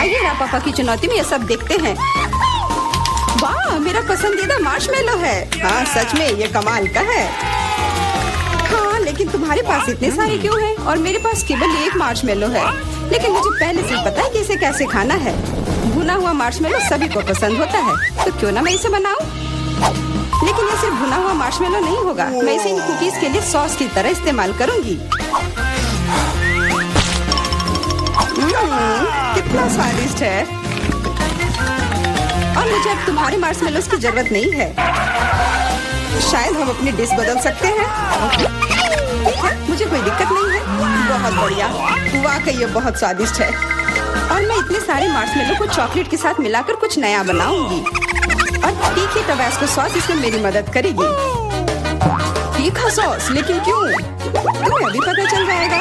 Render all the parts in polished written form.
आइए ना पापा की चुनौती में ये सब देखते हैं। वाह, मेरा पसंदीदा मार्शमेलो है। हाँ सच में ये कमाल का है। हाँ लेकिन तुम्हारे पास इतने सारे क्यों हैं? और मेरे पास केवल एक मार्शमेलो है। लेकिन मुझे पहले से पता है कि इसे कैसे खाना है। भुना हुआ मार्शमेलो सभी को पसंद होता है, तो क्यों ना मैं इसे बनाऊं? लेकिन ये सिर्फ भुना हुआ मार्शमेलो नहीं होगा। मैं इसे इन कुकीज के लिए सॉस की तरह इस्तेमाल करूंगी। कितना स्वादिष्ट है। और मुझे अब तुम्हारे मार्शमेलोस की जरूरत नहीं है। शायद हम अपनी डिश बदल सकते हैं। ठीक है, मुझे कोई दिक्कत नहीं है। बहुत बढ़िया, वाकई ये बहुत स्वादिष्ट है। और मैं इतने सारे मार्शमेलो को चॉकलेट के साथ मिलाकर कुछ नया बनाऊंगी। और तीखी टबास्को सॉस इसमें मेरी मदद करेगी। तीखा सॉस? लेकिन क्यों? तुम्हें अभी पता चल जाएगा।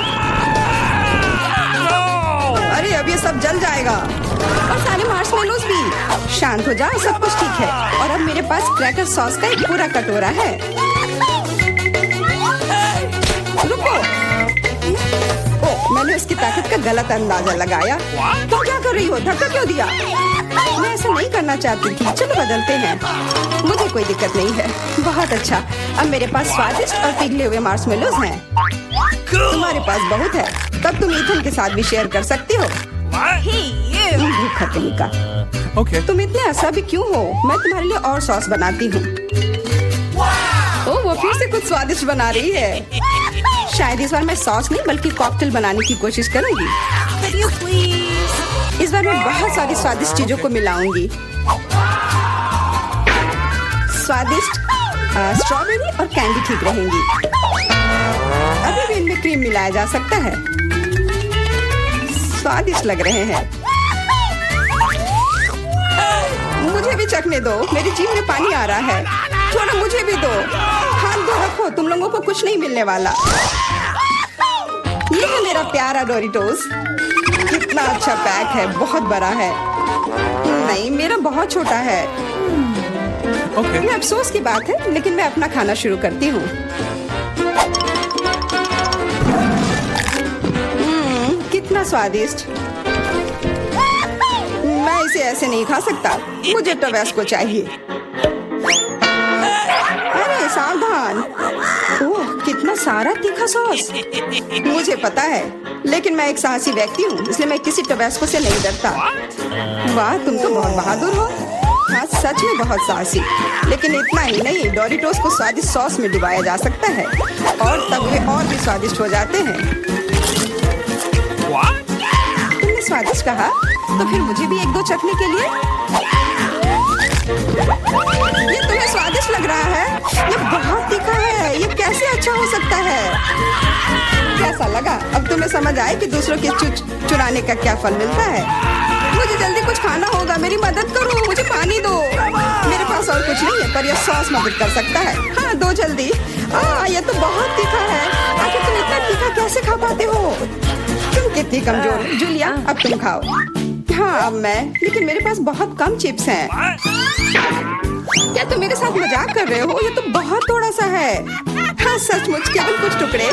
अरे अब ये सब जल जाएगा, और सारे मार्शमेलोस भी। शांत हो जाओ, सब कुछ ठीक है। और अब मेरे पास क्रैकर सॉस का एक पूरा कटोरा है। रुको, मैंने उसकी ताकत का गलत अंदाजा लगाया। तुम क्या कर रही हो? धक्का क्यों दिया? मैं ऐसा नहीं करना चाहती थी। चलो बदलते हैं, मुझे कोई दिक्कत नहीं है। बहुत अच्छा, अब मेरे पास स्वादिष्ट और पिघले हुए मार्शमेलोस हैं। तुम्हारे पास बहुत है, तब तुम ईथन के साथ भी शेयर कर सकती हो। भूखा कहीं का। Okay. तुम इतने असभी क्यों हो? मैं तुम्हारे लिए और सॉस बनाती हूँ। ओह, वो फिर से कुछ स्वादिष्ट बना रही है। शायद इस बार मैं सॉस नहीं बल्कि कॉकटेल बनाने की कोशिश करूंगी। इस बार मैं बहुत सारी स्वादिष्ट चीजों को मिलाऊंगी। स्वादिष्ट स्ट्रॉबेरी और कैंडी ठीक रहेंगी। अभी भी इनमें क्रीम मिलाया जा सकता है। स्वादिष्ट लग रहे हैं। मुझे भी चखने दो, मेरी जीभ में पानी आ रहा है। थोड़ा मुझे भी दो। हाथ धो रखो, तुम लोगों को कुछ नहीं मिलने वाला। ये है मेरा प्यारा डोरिटोस। कितना अच्छा पैक है, बहुत बड़ा है। नहीं, मेरा बहुत छोटा है। Okay. ये अफसोस की बात है, लेकिन मैं अपना खाना शुरू करती हूँ। कितना स्वादिष्ट। मैं इसे ऐसे नहीं खा सकता, मुझे टबास्को चाहिए। अरे सावधान। ओह, कितना सारा तीखा सॉस। मुझे पता है, लेकिन मैं एक साहसी व्यक्ति हूँ, इसलिए मैं किसी टबास्को से नहीं डरता। वाह, तुम तो बहुत बहादुर हो। हाँ सच में बहुत साहसी। लेकिन इतना ही नहीं, डोरिटोस को स्वादिष्ट सॉस में डुबाया जा सकता है, और तब वे और भी स्वादिष्ट हो जाते हैं। तुमने स्वादिष्ट कहा, तो फिर मुझे भी एक दो चखने के लिए। ये तुम्हें स्वादिष्ट लग रहा है? ये बहुत तीखा है, ये कैसे अच्छा हो सकता है? कैसा लगा? अब तुम्हें समझ आए कि दूसरों के चुराने का क्या फल मिलता है। मुझे जल्दी कुछ खाना होगा, मेरी मदद करो, मुझे पानी दो। मेरे पास और कुछ नहीं है, पर यह सॉस मदद कर सकता है। हाँ दो जल्दी। ये तो बहुत तीखा है। आखिर तुम इतना तीखा कैसे खा पाते हो? तुम कितनी कमजोर हो। जूलिया, अब तुम खाओ। हाँ अब मैं, लेकिन मेरे पास बहुत कम चिप्स हैं। क्या तुम मेरे साथ मजाक कर रहे हो? ये तो बहुत थोड़ा सा है। हाँ सचमुच, केवल कुछ टुकड़े।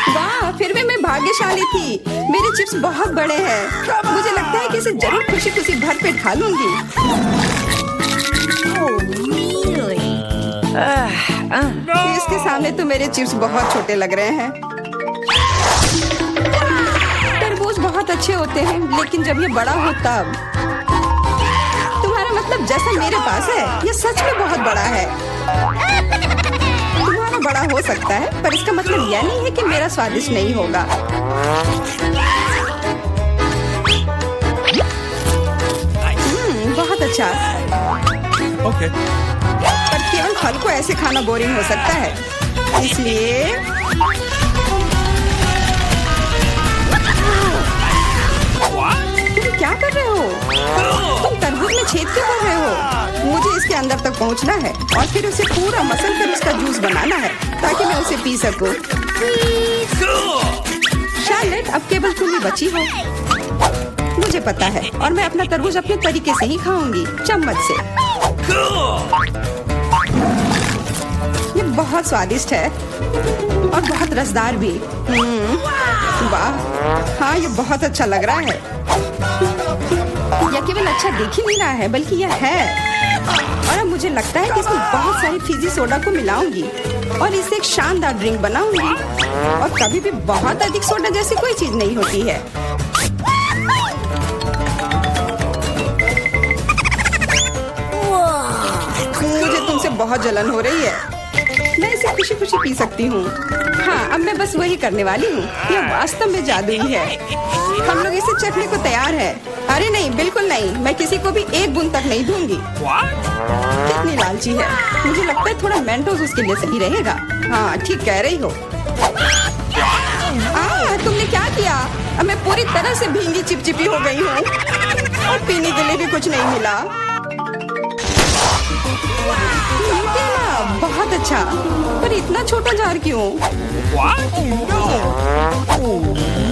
वाह, फिर भी मैं भाग्यशाली थी। मेरे चिप्स बहुत बड़े हैं। मुझे लगता है कि इसे जरूर खुशी खुशी भर पेट खा लूंगी। इसके सामने तो मेरे चिप्स बहुत छोटे लग रहे हैं। तरबूज बहुत अच्छे होते हैं, लेकिन जब ये बड़ा हो तब। तुम्हारा मतलब जैसा मेरे पास है, ये सच में बहुत बड़ा है। तुम्हारा बड़ा हो सकता है, पर इसका मतलब यह नहीं है कि मेरा स्वादिष्ट नहीं होगा। बहुत अच्छा। Okay. पर केवल फल को ऐसे खाना बोरिंग हो सकता है, इसलिए तुम क्या कर रहे हो? तुम तरबूज में छेद क्यों कर रहे हो? मुझे इसके अंदर तक पहुंचना है और फिर उसे पूरा मसल कर उसका जूस बनाना है, ताकि मैं उसे पी सकूं। शार्लेट, अब केवल तुम ही बची हो। मुझे पता है, और मैं अपना तरबूज अपने तरीके से ही खाऊंगी, चम्मच से। ये बहुत स्वादिष्ट है और बहुत रसदार भी। वाह, हाँ ये बहुत अच्छा लग रहा है। यह केवल अच्छा दिख ही नहीं रहा है बल्कि यह है। और अब मुझे लगता है कि इसमें बहुत सारी फिजी सोडा को मिलाऊंगी और इससे एक शानदार ड्रिंक बनाऊंगी। और कभी भी बहुत अधिक सोडा जैसी कोई चीज नहीं होती है। मुझे तुमसे बहुत जलन हो रही है। मैं इसे खुशी खुशी पी सकती हूँ। हाँ, अब मैं बस वही करने वाली हूँ। यह वास्तव में जादुई है। हम लोग इसे चखने को तैयार है। अरे नहीं, बिल्कुल नहीं। मैं किसी को भी एक बूंद तक नहीं दूंगी। कितनी लालची है। मुझे लगता है थोड़ा मेंटोस उसके लिए सही रहेगा। हाँ, ठीक कह रही हो। तुमने क्या किया? अब मैं पूरी तरह से भींगी चिपचिपी हो गई हूँ और पीने के लिए भी कुछ नहीं मिला। बहुत अच्छा, पर इतना छोटा जार क्यों?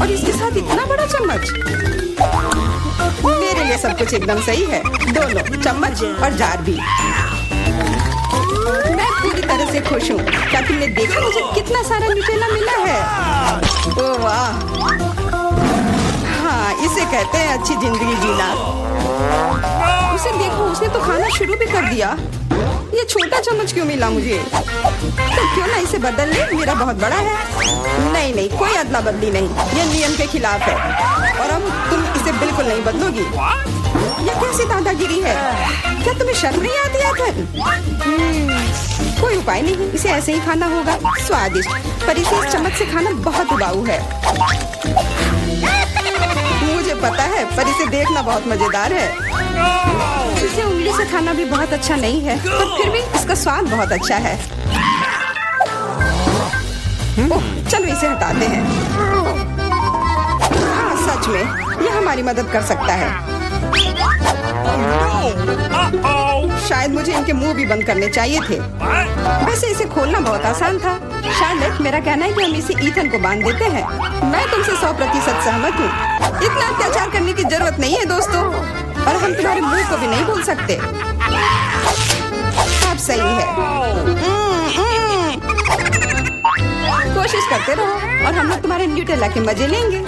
और इसके साथ इतना बड़ा चम्मच। मेरे लिए सब कुछ एकदम सही है। दोनों चम्मच और जार भी। मैं पूरी तरह से खुश हूँ। क्या तुमने देखा मुझे कितना सारा न्यूटेला मिला है? ओह वाह! हाँ, इसे कहते हैं अच्छी जिंदगी जीना। उसे देखो, उसने तो खाना शुरू भी कर दिया। ये छोटा चम्मच क्यों मिला मुझे? तो क्यों ना इसे बदल ले? मेरा बहुत बड़ा है। नहीं नहीं, कोई अदला बदली नहीं। ये नियम के खिलाफ है और अब तुम इसे बिल्कुल नहीं बदलोगी। ये कैसी दादागिरी है? क्या तुम्हें शर्म नहीं आती है? कोई उपाय नहीं, इसे ऐसे ही खाना होगा। स्वादिष्ट, पर इसे इस चम्मच से खाना बहुत उबाऊ है। मुझे पता है, पर इसे देखना बहुत मजेदार है। इसे उंगली से खाना भी बहुत अच्छा नहीं है, पर फिर भी इसका स्वाद बहुत अच्छा है। ओह, चलो इसे हटाते हैं। हाँ, सच में यह हमारी मदद कर सकता है। शायद मुझे इनके मुंह भी बंद करने चाहिए थे। वैसे इसे खोलना बहुत आसान था। शार्लेट, मेरा कहना है कि हम इसे ईथन को बांध देते हैं। मैं तुमसे 100% सहमत हूँ। इतना अत्याचार करने की जरूरत नहीं है दोस्तों। और हम तुम्हारे मुंह को भी नहीं भूल सकते। अब सही है। कोशिश करते रहो और हम लोग तुम्हारे न्यूटेला के मजे लेंगे।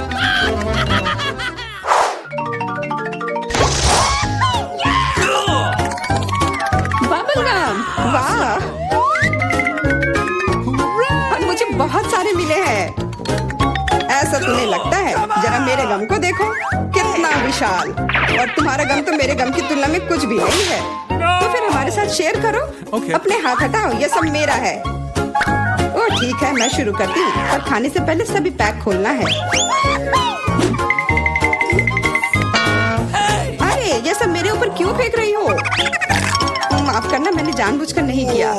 बबलगम, वाह! और मुझे बहुत सारे मिले हैं। ऐसा तुम्हें लगता है? जरा मेरे गम को देखो, कितना विशाल। और तुम्हारा गम तो मेरे गम की तुलना में कुछ भी नहीं है। तो फिर हमारे साथ शेयर करो। अपने हाथ हटाओ, ये सब मेरा है। ओह ठीक है, मैं शुरू करती हूँ। पर खाने से पहले सभी पैक खोलना है। अरे, ये सब मेरे ऊपर क्यों फेंक रही हो? माफ करना, मैंने जानबूझकर नहीं किया।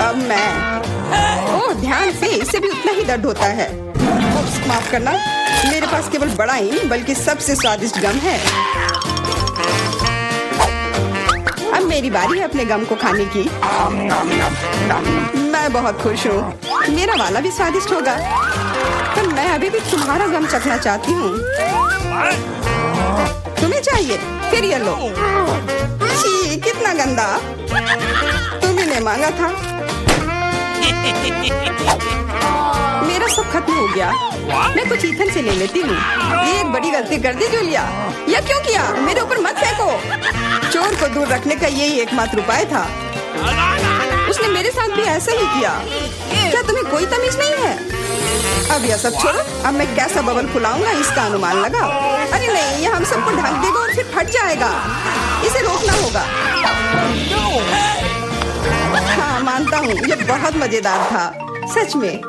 अब मैं ओह ध्यान से, इससे भी उतना ही दर्द होता है। माफ करना, मेरे पास केवल बड़ा ही नहीं बल्कि सबसे स्वादिष्ट गम है। अब मेरी बारी है अपने गम को खाने की। मैं बहुत खुश हूँ। मेरा वाला भी स्वादिष्ट होगा। पर मैं अभी भी तुम्हारा गम चखना चाहती हूँ। तुम्हें चाहिए? फिर ये लो। छी, कितना गंदा। तुम्ही ने मांगा था। मेरा सब खत्म हो गया। मैं कुछ ईथन से ले लेती हूँ। ये एक बड़ी गलती कर दी जूलिया। यह क्यों किया? मेरे ऊपर मत फेंको। चोर को दूर रखने का यही एकमात्र उपाय था। उसने मेरे साथ भी ऐसा ही किया। क्या तुम्हें कोई तमीज नहीं है? अब यह सब छोड़ो। अब मैं कैसा बबल फुलाऊंगा इसका अनुमान लगाओ। अरे नहीं, यह हम सबको ढक देगा और फिर फट जाएगा। इसे रोकना होगा। हाँ, मानता हूँ, यह बहुत मजेदार था, सच में।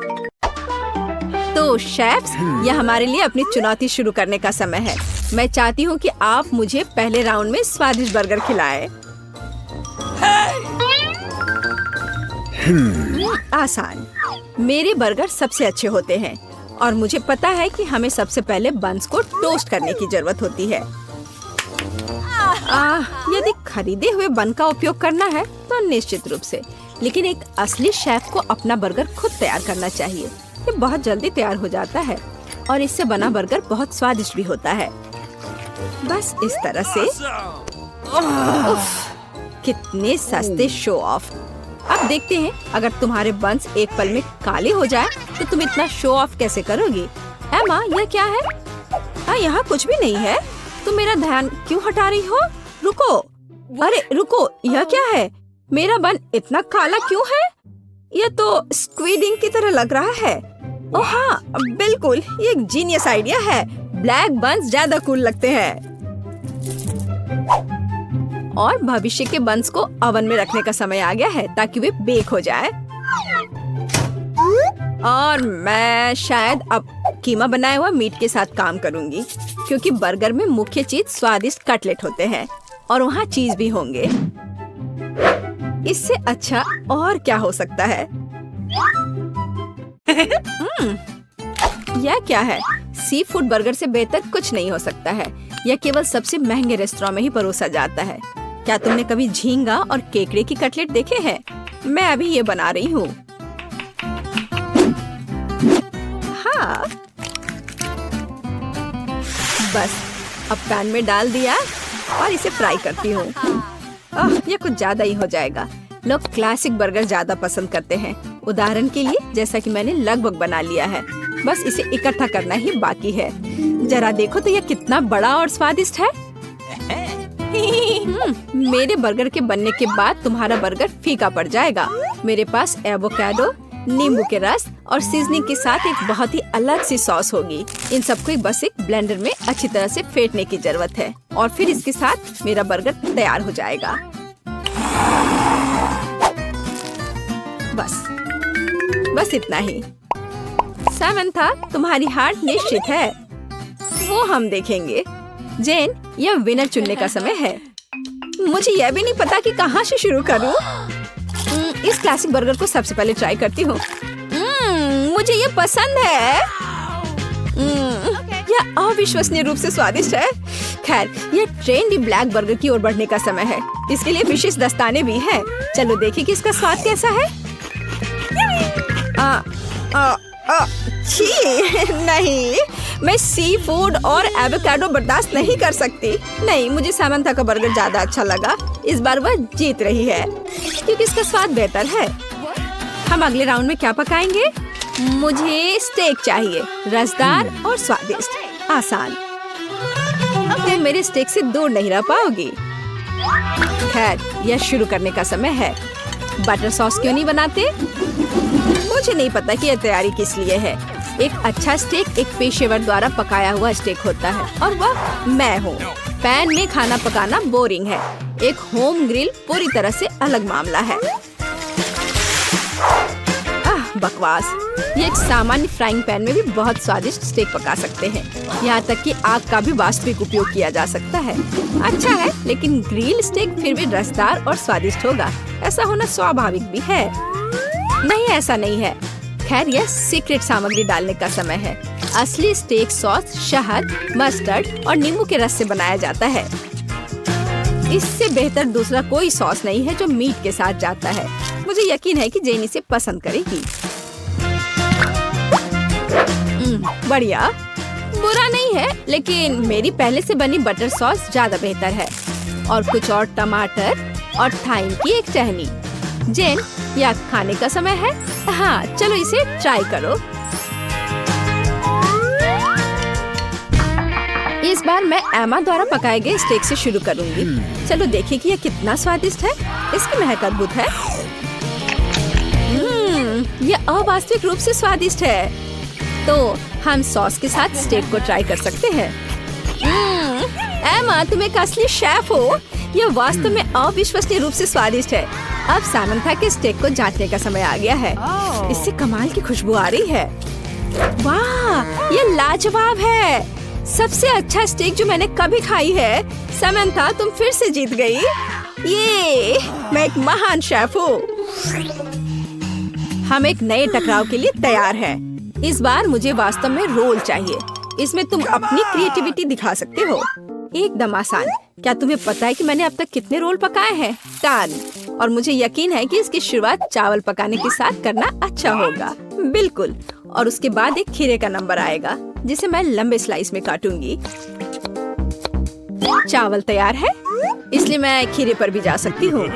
तो शेफ्स, यह हमारे लिए अपनी चुनौती शुरू करने का समय है। मैं चाहती हूँ कि आप मुझे पहले राउंड में स्वादिष्ट बर्गर खिलाएं। आसान। मेरे बर्गर सबसे अच्छे होते हैं और मुझे पता है कि हमें सबसे पहले बन्स को टोस्ट करने की जरूरत होती है। यदि खरीदे हुए बन का उपयोग करना है तो निश्चित रूप से, लेकिन एक असली शेफ को अपना बर्गर खुद तैयार करना चाहिए। ये बहुत जल्दी तैयार हो जाता है और इससे बना बर्गर बहुत स्वादिष्ट भी होता है। बस इस तरह से। उफ, कितने सस्ते शो ऑफ। अब देखते हैं, अगर तुम्हारे बन्स एक पल में काले हो जाए तो तुम इतना शो ऑफ कैसे करोगी? एमा, यह क्या है? यहाँ कुछ भी नहीं है। तुम मेरा ध्यान क्यों हटा रही हो? रुको, अरे रुको, यह क्या है? मेरा बन इतना काला क्यों है? यह तो स्क्वीडिंग की तरह लग रहा है। ओह हाँ, बिल्कुल, ये एक जीनियस आइडिया है। ब्लैक बन्स ज्यादा कूल लगते हैं। और भविष्य के बन्स को ओवन में रखने का समय आ गया है ताकि वे बेक हो जाए। और मैं शायद अब कीमा बनाया हुआ मीट के साथ काम करूंगी, क्योंकि बर्गर में मुख्य चीज स्वादिष्ट कटलेट होते हैं और वहाँ चीज भी होंगे। इससे अच्छा और क्या हो सकता है? यह क्या है? सी फूड बर्गर से बेहतर कुछ नहीं हो सकता है। यह केवल सबसे महंगे रेस्टोरेंट में ही परोसा जाता है। क्या तुमने कभी झींगा और केकड़े की कटलेट देखे हैं? मैं अभी ये बना रही हूँ। हाँ, बस अब पैन में डाल दिया और इसे फ्राई करती हूँ। ये कुछ ज्यादा ही हो जाएगा। लोग क्लासिक बर्गर ज्यादा पसंद करते हैं। उदाहरण के लिए, जैसा कि मैंने लगभग बना लिया है, बस इसे इकट्ठा करना ही बाकी है। जरा देखो तो यह कितना बड़ा और स्वादिष्ट है। मेरे बर्गर के बनने के बाद तुम्हारा बर्गर फीका पड़ जाएगा। मेरे पास एवोकाडो, नींबू के रस और सीजनिंग के साथ एक बहुत ही अलग सी सॉस होगी। इन सबको बस एक ब्लेंडर में अच्छी तरह से फेंटने की जरूरत है और फिर इसके साथ मेरा बर्गर तैयार हो जाएगा। बस इतना ही। सामंथा, तुम्हारी हार निश्चित है। वो हम देखेंगे। जेन, यह विनर चुनने का समय है। मुझे यह भी नहीं पता कि कहाँ से शुरू करूं। इस क्लासिक बर्गर को सबसे पहले ट्राई करती हूँ। मुझे ये पसंद है। यह अविश्वसनीय रूप से स्वादिष्ट है। खैर, यह ट्रेंडी ब्लैक बर्गर की ओर बढ़ने का समय है। इसके लिए विशेष दस्ताने भी हैं। चलो देखें कि इसका स्वाद कैसा है। छी, नहीं, मैं सी फूड और एवोकाडो बर्दाश्त नहीं कर सकती। नहीं, मुझे सामंथा का बर्गर ज्यादा अच्छा लगा। इस बार वह जीत रही है क्योंकि इसका स्वाद बेहतर है। हम अगले राउंड में क्या पकाएंगे? मुझे स्टेक चाहिए, रसदार और स्वादिष्ट, आसान। तुम मेरे स्टेक से दूर नहीं रह पाओगी। खैर, यह शुरू करने का समय है। बटर सॉस क्यों नहीं बनाते? मुझे नहीं पता कि यह तैयारी किस लिए है। एक अच्छा स्टेक एक पेशेवर द्वारा पकाया हुआ स्टेक होता है और वह मैं हूँ। पैन में खाना पकाना बोरिंग है। एक होम ग्रिल पूरी तरह से अलग मामला है। बकवास। ये एक सामान्य फ्राइंग पैन में भी बहुत स्वादिष्ट स्टेक पका सकते हैं। यहाँ तक कि आग का भी वास्तविक उपयोग किया जा सकता है। अच्छा है, लेकिन ग्रिल स्टेक फिर भी रसदार और स्वादिष्ट होगा। ऐसा होना स्वाभाविक भी है। नहीं, ऐसा नहीं है। खैर, यह सीक्रेट सामग्री डालने का समय है। असली स्टेक सॉस शहद, मस्टर्ड और नींबू के रस से बनाया जाता है। इससे बेहतर दूसरा कोई सॉस नहीं है जो मीट के साथ जाता है। मुझे यकीन है कि जेन इसे पसंद करेगी। बढ़िया, बुरा नहीं है, लेकिन मेरी पहले से बनी बटर सॉस ज्यादा बेहतर है। और कुछ और टमाटर और थाइम की एक टहनी। जेन, यह खाने का समय है। हाँ, चलो इसे ट्राई करो। इस बार मैं एमा द्वारा पकाए गए स्टेक से शुरू करूंगी। चलो देखें कि यह कितना स्वादिष्ट है। इसकी महक अद्भुत है। यह अवास्तविक रूप से स्वादिष्ट है। तो हम सॉस के साथ स्टेक को ट्राई कर सकते हैं। एमा, तुम एक असली शेफ हो। यह वास्तव में अविश्वसनीय रूप से स्वादिष्ट है। अब सामंथा के स्टेक को जांचने का समय आ गया है। इससे कमाल की खुशबू आ रही है। वाह, यह लाजवाब है। सबसे अच्छा स्टेक जो मैंने कभी खाई है। सामंथा, तुम फिर से जीत गई। ये, मैं एक महान शेफ हूँ। हम एक नए टकराव के लिए तैयार हैं। इस बार मुझे वास्तव में रोल चाहिए। इसमें तुम अपनी क्रिएटिविटी दिखा सकते हो। एकदम आसान। क्या तुम्हें पता है कि मैंने अब तक कितने रोल पकाए हैं? 10। और मुझे यकीन है कि इसकी शुरुआत चावल पकाने के साथ करना अच्छा होगा। बिल्कुल। और उसके बाद एक खीरे का नंबर आएगा जिसे मैं लंबे स्लाइस में काटूंगी। चावल तैयार है, इसलिए मैं खीरे पर भी जा सकती हूँ।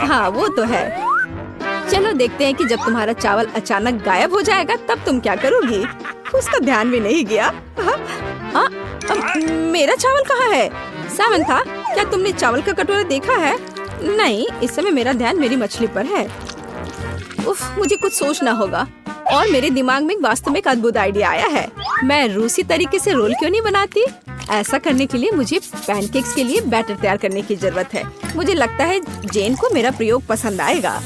हाँ, वो तो है। चलो देखते हैं कि जब तुम्हारा चावल अचानक गायब हो जाएगा तब तुम क्या करोगी। उसका ध्यान भी नहीं गया। मेरा चावल कहाँ है? सामंथा, क्या तुमने चावल का कटोरा देखा है? नहीं, इस समय मेरा ध्यान मेरी मछली पर है। उफ, मुझे कुछ सोचना होगा। और मेरे दिमाग में वास्तव में एक अद्भुत आइडिया आया है। मैं रूसी तरीके से रोल क्यों नहीं बनाती? ऐसा करने के लिए मुझे पैनकेक्स के लिए बैटर तैयार करने की जरूरत है। मुझे लगता है जेन को मेरा प्रयोग पसंद आएगा।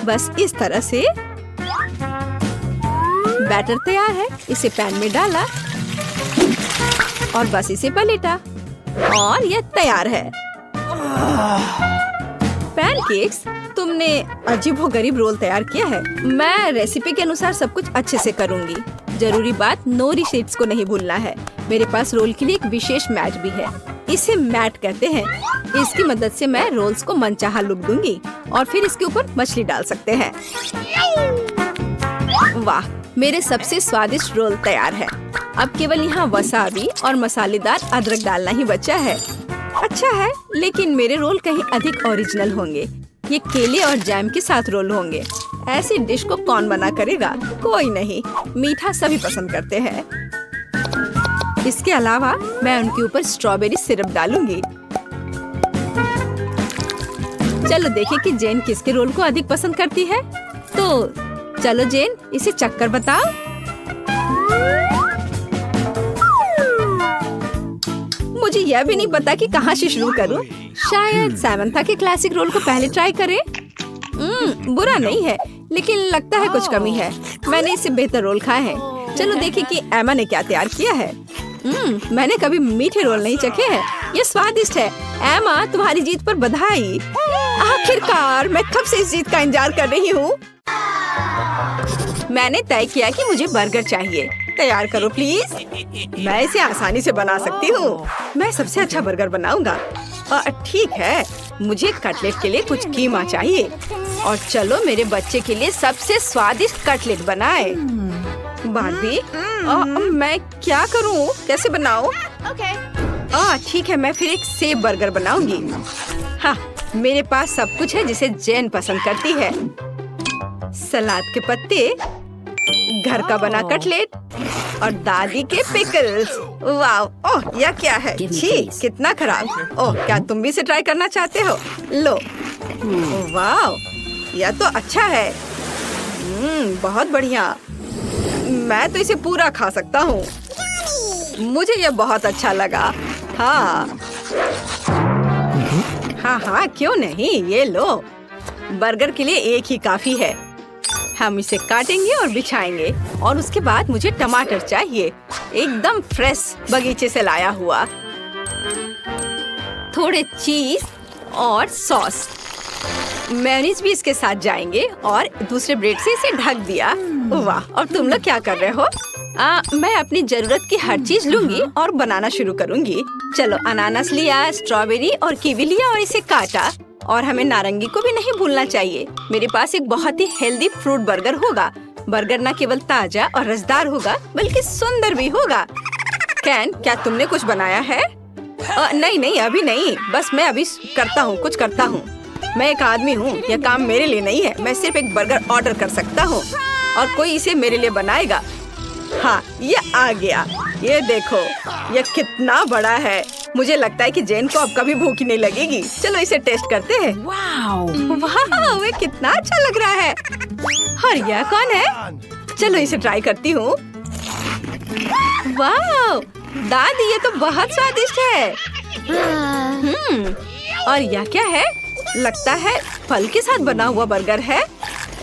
बस इस तरह से बैटर तैयार है। इसे पैन में डाला और बस इसे पलटा और यह तैयार है। पैनकेक्स, तुमने अजीबोगरीब रोल तैयार किया है। मैं रेसिपी के अनुसार सब कुछ अच्छे से करूंगी। जरूरी बात, नोरी शीट्स को नहीं भूलना है। मेरे पास रोल के लिए एक विशेष मैट भी है। इसे मैट कहते हैं। इसकी मदद से मैं रोल्स को मनचाहा लुक दूंगी और फिर इसके ऊपर मछली डाल सकते हैं। वाह, मेरे सबसे स्वादिष्ट रोल तैयार है। अब केवल यहाँ वसाबी और मसालेदार अदरक डालना ही बचा है। अच्छा है, लेकिन मेरे रोल कहीं अधिक ओरिजिनल होंगे। ये केले और जैम के साथ रोल होंगे। ऐसी डिश को कौन बना करेगा? कोई नहीं, मीठा सभी पसंद करते हैं। इसके अलावा मैं उनके ऊपर स्ट्रॉबेरी सिरप डालूंगी। चलो देखें कि जेन किसके रोल को अधिक पसंद करती है। तो चलो जेन, इसे चक्कर बताओ। मुझे यह भी नहीं पता कि कहाँ से शुरू करूं। शायद सामंथा के क्लासिक रोल को पहले ट्राई करें। बुरा नहीं है, लेकिन लगता है कुछ कमी है। मैंने इससे बेहतर रोल खाए हैं। चलो देखें कि एमा ने क्या तैयार किया है। मैंने कभी मीठे रोल नहीं चखे हैं। ये स्वादिष्ट है। एमा, तुम्हारी जीत पर बधाई। आखिरकार, मैं कब से इस जीत का इंतजार कर रही हूँ। मैंने तय किया कि मुझे बर्गर चाहिए। तैयार करो प्लीज। मैं इसे आसानी से बना सकती हूँ। मैं सबसे अच्छा बर्गर बनाऊंगा। ठीक है, मुझे कटलेट के लिए कुछ कीमा चाहिए। और चलो मेरे बच्चे के लिए सबसे स्वादिष्ट कटलेट बनाए। बार्बी, मैं क्या करूँ? कैसे बनाऊँ? ठीक है, मैं फिर एक सेब बर्गर बनाऊंगी। हाँ, मेरे पास सब कुछ है जिसे जेन पसंद करती है। सलाद के पत्ते, घर का बना कटलेट और दादी के पिकल्स। वाह, ओह, यह क्या है? छी, कितना खराब। ओह, क्या तुम भी इसे ट्राई करना चाहते हो? लो। वाह, यह तो अच्छा है। बहुत बढ़िया। मैं तो इसे पूरा खा सकता हूँ। मुझे यह बहुत अच्छा लगा। हाँ, हाँ, क्यों नहीं, ये लो। बर्गर के लिए एक ही काफी है। हम इसे काटेंगे और बिछाएंगे। और उसके बाद मुझे टमाटर चाहिए, एकदम फ्रेश बगीचे से लाया हुआ। थोड़े चीज और सॉस, मेयोनीज भी इसके साथ जाएंगे। और दूसरे ब्रेड से इसे ढक दिया। वाह, और तुम लोग क्या कर रहे हो? मैं अपनी जरूरत की हर चीज लूंगी और बनाना शुरू करूंगी। चलो, अनानास लिया, स्ट्रॉबेरी और कीवी लिया और इसे काटा। और हमें नारंगी को भी नहीं भूलना चाहिए। मेरे पास एक बहुत ही हेल्दी फ्रूट बर्गर होगा। बर्गर न केवल ताजा और रसदार होगा, बल्कि सुंदर भी होगा। कैन, क्या तुमने कुछ बनाया है? नहीं, अभी नहीं। बस मैं अभी कुछ करता हूँ। मैं एक आदमी हूँ। यह काम मेरे लिए नहीं है। मैं सिर्फ एक बर्गर ऑर्डर कर सकता हूँ और कोई इसे मेरे लिए बनाएगा। हाँ, ये आ गया। ये देखो, ये कितना बड़ा है। मुझे लगता है कि जेन को अब कभी भूख ही नहीं लगेगी। चलो इसे टेस्ट करते हैं। वाह, ये कितना अच्छा लग रहा है। और यह कौन है? चलो इसे ट्राई करती हूँ। वाह दादी, ये तो बहुत स्वादिष्ट है। और यह क्या है? लगता है फल के साथ बना हुआ बर्गर है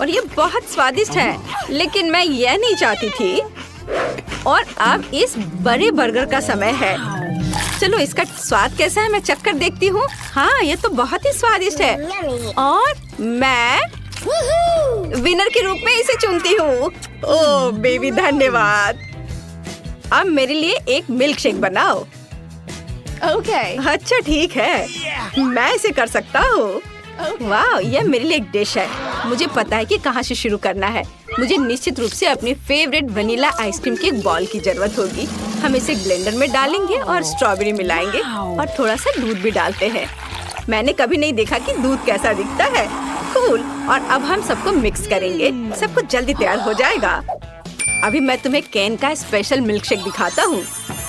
और ये बहुत स्वादिष्ट है। लेकिन मैं यह नहीं चाहती थी। और अब इस बड़े बर्गर का समय है। चलो इसका स्वाद कैसा है मैं चख कर देखती हूँ। हाँ, ये तो बहुत ही स्वादिष्ट है। और मैं विनर के रूप में इसे चुनती हूँ। ओह बेबी, धन्यवाद। अब मेरे लिए एक मिल्क शेक बनाओ। अच्छा ठीक है, मैं इसे कर सकता हूँ। वाह, यह मेरे लिए एक डिश है। मुझे पता है कि कहाँ से शुरू करना है। मुझे निश्चित रूप से अपनी फेवरेट वनीला आइसक्रीम की एक बॉल की जरूरत होगी। हम इसे ब्लेंडर में डालेंगे और स्ट्रॉबेरी मिलाएंगे और थोड़ा सा दूध भी डालते हैं। मैंने कभी नहीं देखा कि दूध कैसा दिखता है। कूल। और अब हम सबको मिक्स करेंगे। सब कुछ जल्दी तैयार हो जाएगा। अभी मैं तुम्हें केन का स्पेशल मिल्क शेक दिखाता हूँ।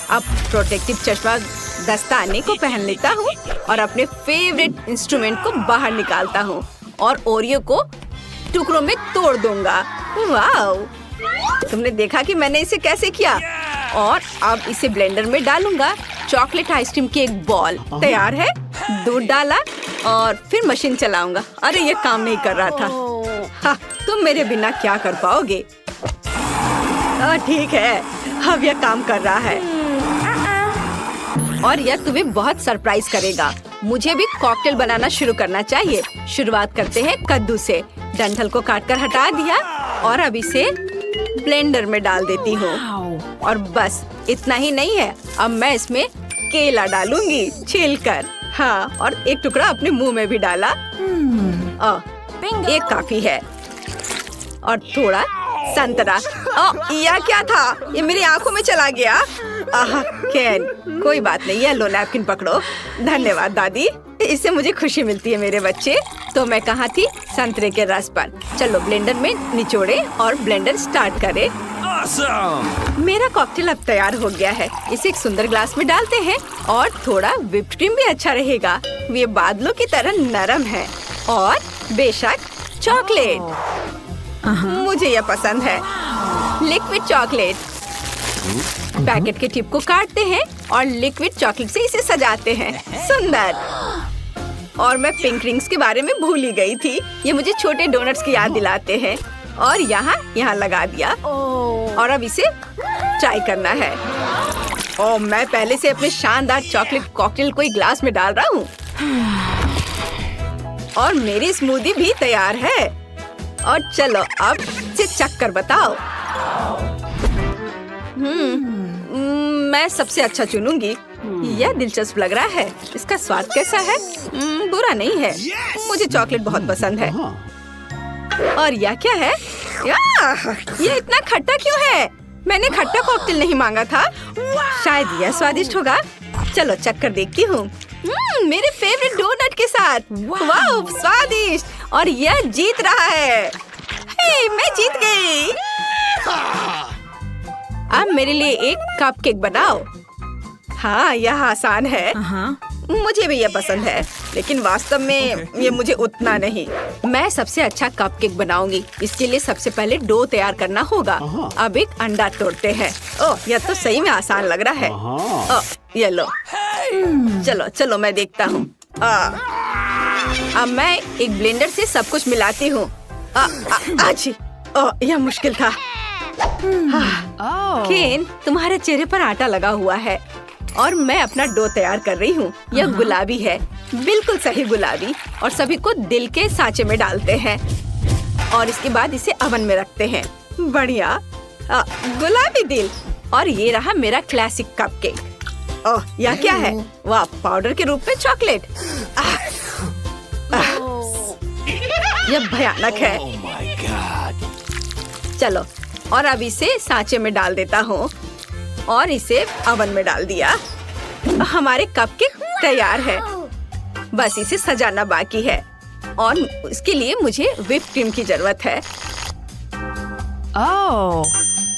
अब प्रोटेक्टिव चश्मा दस्ताने को पहन लेता हूँ और अपने फेवरेट इंस्ट्रूमेंट को बाहर निकालता हूँ और ओरियो को टुकड़ों में तोड़ दूंगा। वाओ! तुमने देखा कि मैंने इसे कैसे किया? और अब इसे ब्लेंडर में डालूंगा। चॉकलेट आइसक्रीम की एक बॉल तैयार है। दूध डाला और फिर मशीन चलाऊंगा। अरे ये काम नहीं कर रहा था। हाँ, तुम मेरे बिना क्या कर पाओगे? ठीक है, अब यह काम कर रहा है और यह तुम्हें बहुत सरप्राइज करेगा। मुझे भी कॉकटेल बनाना शुरू करना चाहिए। शुरुआत करते हैं कद्दू से। डंठल को काटकर हटा दिया और अब इसे ब्लेंडर में डाल देती हूँ। और बस इतना ही नहीं है, अब मैं इसमें केला डालूंगी छीलकर। हाँ, और एक टुकड़ा अपने मुंह में भी डाला। एक काफी है। और थोड़ा संतरा। यह क्या था? ये मेरी आंखों में चला गया। केन, कोई बात नहीं, ये लो नैपकिन पकड़ो। धन्यवाद दादी, इससे मुझे खुशी मिलती है मेरे बच्चे। तो मैं कहाँ थी? संतरे के रस पर। चलो ब्लेंडर में निचोड़े और ब्लेंडर स्टार्ट करें। मेरा कॉकटेल अब तैयार हो गया है। इसे एक सुंदर ग्लास में डालते हैं और थोड़ा व्हिप्ड क्रीम भी अच्छा रहेगा। ये बादलों की तरह नरम है और बेशक चॉकलेट। मुझे यह पसंद है, लिक्विड चॉकलेट। पैकेट के टिप को काटते हैं और लिक्विड चॉकलेट से इसे सजाते हैं। सुंदर। और मैं पिंक रिंग्स के बारे में भूल ही गई थी। ये मुझे छोटे डोनट्स की याद दिलाते हैं। और यहाँ लगा दिया और अब इसे ट्राई करना है। मैं पहले से अपने शानदार चॉकलेट कॉकटेल को एक ग्लास में डाल रहा हूँ और मेरी स्मूदी भी तैयार है। और चलो अब इसे चख कर बताओ। मैं सबसे अच्छा चुनूंगी। यह दिलचस्प लग रहा है। इसका स्वाद कैसा है? बुरा नहीं है। मुझे चॉकलेट बहुत पसंद है। और यह क्या है? यह इतना खट्टा क्यों है? मैंने खट्टा कॉकटेल नहीं मांगा था। शायद यह स्वादिष्ट होगा। चलो चख कर देखती हूँ। मेरे फेवरेट डोनट के साथ। वाह, स्वादिष्ट। और यह जीत रहा है। हे, मैं जीत गई। अब मेरे लिए एक कपकेक बनाओ। हाँ, यह आसान है। मुझे भी यह पसंद है, लेकिन वास्तव में ये मुझे उतना नहीं। मैं सबसे अच्छा कपकेक बनाऊंगी। इसके लिए सबसे पहले डो तैयार करना होगा। अब एक अंडा तोड़ते हैं। ओह, यह तो सही में आसान लग रहा है। ये लो। चलो चलो मैं देखता हूँ। अब मैं एक ब्लेंडर से सब कुछ मिलाती हूँ। यह मुश्किल था। केन, तुम्हारे चेहरे पर आटा लगा हुआ है और मैं अपना डो तैयार कर रही हूँ। यह गुलाबी है, बिल्कुल सही गुलाबी। और सभी को दिल के सांचे में डालते हैं और इसके बाद इसे ओवन में रखते हैं। बढ़िया, गुलाबी दिल। और ये रहा मेरा क्लासिक कपकेक। ओह, यह क्या है? वाह, पाउडर के रूप में चॉकलेट। यह भयानक है। चलो, और अब इसे सांचे में डाल देता हूँ और इसे ओवन में डाल दिया। हमारे कपकेक तैयार है। बस इसे सजाना बाकी है और इसके लिए मुझे व्हिप्ड क्रीम की जरूरत है।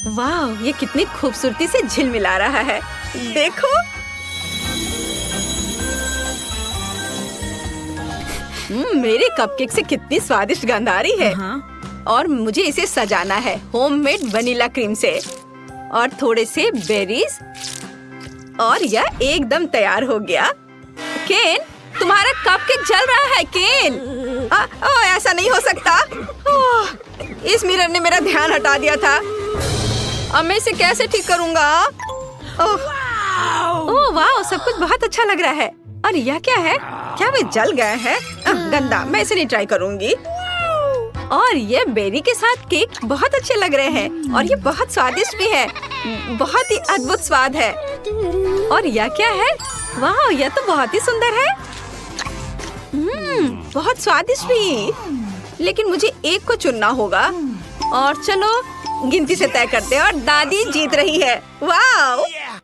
वाह, ये कितनी खूबसूरती से झिलमिला रहा है। देखो। मेरे कपकेक से कितनी स्वादिष्ट गंध आ रही है। और मुझे इसे सजाना है होममेड वनीला क्रीम से और थोड़े से बेरीज। और यह एकदम तैयार हो गया। केन, तुम्हारा कपकेक जल रहा है। केन, ऐसा नहीं हो सकता। इस मिरर ने मेरा ध्यान हटा दिया था। अब मैं इसे कैसे ठीक करूँगा? ओह वाह, सब कुछ बहुत अच्छा लग रहा है। और यह क्या है? क्या वे जल गए हैं? गंदा, मैं इसे नहीं ट्राई करूँगी। और ये बेरी के साथ केक बहुत अच्छे लग रहे हैं और ये बहुत स्वादिष्ट भी है। बहुत ही अद्भुत स्वाद है। और यह क्या है? वाह, यह तो बहुत ही सुंदर है। बहुत स्वादिष्ट भी। लेकिन मुझे एक को चुनना होगा। और चलो गिनती से तय करते हैं और दादी जीत रही है। वाह।